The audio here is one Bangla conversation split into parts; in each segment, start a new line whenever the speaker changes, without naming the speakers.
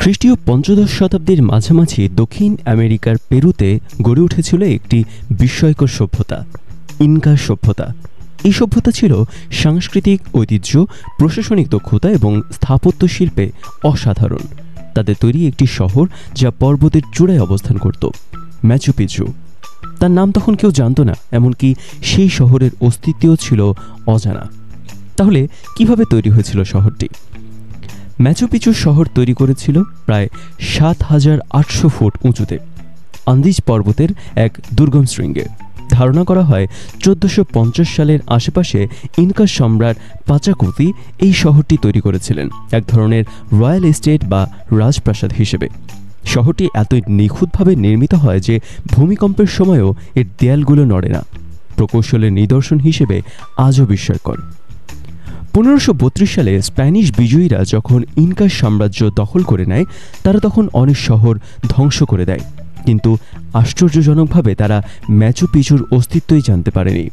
খ্রিস্টীয় পঞ্চদশ শতাব্দীর মাঝামাঝি দক্ষিণ আমেরিকার পেরুতে গড়ে উঠেছিল একটি বিস্ময়কর সভ্যতা, ইনকা সভ্যতা। এই সভ্যতা ছিল সাংস্কৃতিক ঐতিহ্য, প্রশাসনিক দক্ষতা এবং স্থাপত্য শিল্পে অসাধারণ। তাদের তৈরি একটি শহর যা পর্বতের চূড়ায় অবস্থান করত, ম্যাচু পিচু। তার নাম তখন কেউ জানত না, এমনকি সেই শহরের অস্তিত্বও ছিল অজানা। তাহলে কিভাবে তৈরি হয়েছিল শহরটি? ম্যাচু পিচু শহর তৈরি করেছিল প্রায় ৭,৮০০ ফুট উঁচুতে আন্দিজ পর্বতের এক দুর্গম শৃঙ্গে। ধারণা করা হয় ১৪৫০ সালের আশেপাশে ইনকা সম্রাট পাচাকুতি এই শহরটি তৈরি করেছিলেন, এক ধরনের রয়্যাল এস্টেট বা রাজপ্রাসাদ হিসেবে। শহরটি এতই নিখুঁতভাবে নির্মিত হয় যে ভূমিকম্পের সময়ও এর দেয়ালগুলো নড়ে না। প্রকৌশলের নিদর্শন হিসেবে আজও বিস্ময়কর। ১৫৩২ সালে স্প্যানিশ বিজয়ীরা যখন ইনকা সাম্রাজ্য দখল করে নেয়, তারা তখন অনেক শহর ধ্বংস করে দেয়, কিন্তু আশ্চর্যজনকভাবে তারা ম্যাচু পিচুর অস্তিত্বই জানতে পারেনি।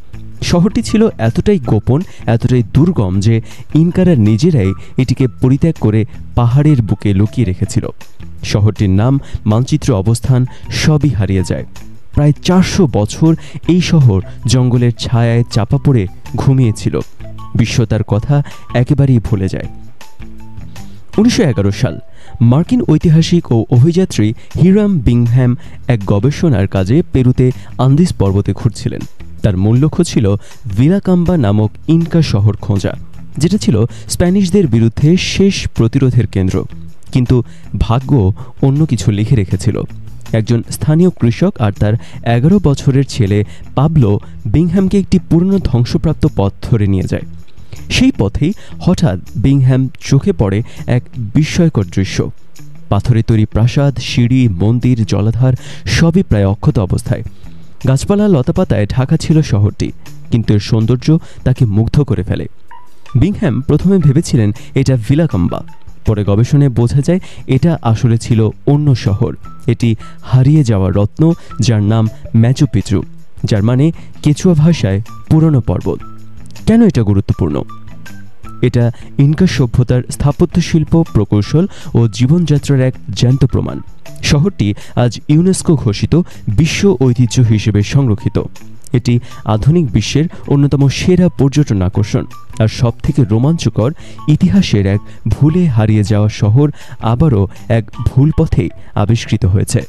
শহরটি ছিল এতটাই গোপন, এতটাই দুর্গম যে ইনকারা নিজেরাই এটিকে পরিত্যাগ করে পাহাড়ের বুকে লুকিয়ে রেখেছিল। শহরটির নাম, মানচিত্র, অবস্থান সবই হারিয়ে যায়। প্রায় ৪০০ বছর এই শহর জঙ্গলের ছায়ায় চাপা পড়ে ঘুমিয়েছিল। বিশ্ব তার কথা একেবারেই ভুলে যায়। ১৯১১ সাল মার্কিন ঐতিহাসিক ও অভিযাত্রী হিরাম বিংহ্যাম এক গবেষণার কাজে পেরুতে আন্দিজ পর্বতে ঘুরছিলেন। তার মূল লক্ষ্য ছিল ভিলাকাম্বা নামক ইনকা শহর খোঁজা, যেটা ছিল স্প্যানিশদের বিরুদ্ধে শেষ প্রতিরোধের কেন্দ্র। কিন্তু ভাগ্য অন্য কিছু লিখে রেখেছিল। একজন স্থানীয় কৃষক আর তার ১১ বছরের ছেলে পাবলো বিংহ্যামকে একটি পুরনো ধ্বংসপ্রাপ্ত পথ ধরে নিয়ে যায়। সেই পথেই হঠাৎ বিংহ্যাম চোখে পড়ে এক বিস্ময়কর দৃশ্য। পাথরে তৈরি প্রাসাদ, সিঁড়ি, মন্দির, জলাধার সবই প্রায় অক্ষত অবস্থায়। গাছপালা, লতাপাতায় ঢাকা ছিল শহরটি, কিন্তু এর সৌন্দর্য তাকে মুগ্ধ করে ফেলে। বিংহ্যাম প্রথমে ভেবেছিলেন এটা ভিলাকাম্বা। পরে গবেষণায় বোঝা যায় এটা আসলে ছিল অন্য শহর। এটি হারিয়ে যাওয়া রত্ন, যার নাম ম্যাচু পিচু, যার মানে কেচুয়া ভাষায় পুরনো পর্বত। কেন এটা গুরুত্বপূর্ণ? এটা ইনকা সভ্যতার স্থাপত্য শিল্প, প্রকৌশল ও জীবনযাত্রার এক জ্যান্ত প্রমাণ। শহরটি আজ ইউনেস্কো ঘোষিত বিশ্ব ঐতিহ্য হিসেবে সংরক্ষিত। এটি আধুনিক বিশ্বের অন্যতম সেরা পর্যটন আকর্ষণ, আর সবথেকে রোমাঞ্চকর, ইতিহাসের এক ভুলে হারিয়ে যাওয়া শহর আবারও এক ভুল পথেই আবিষ্কৃত হয়েছে।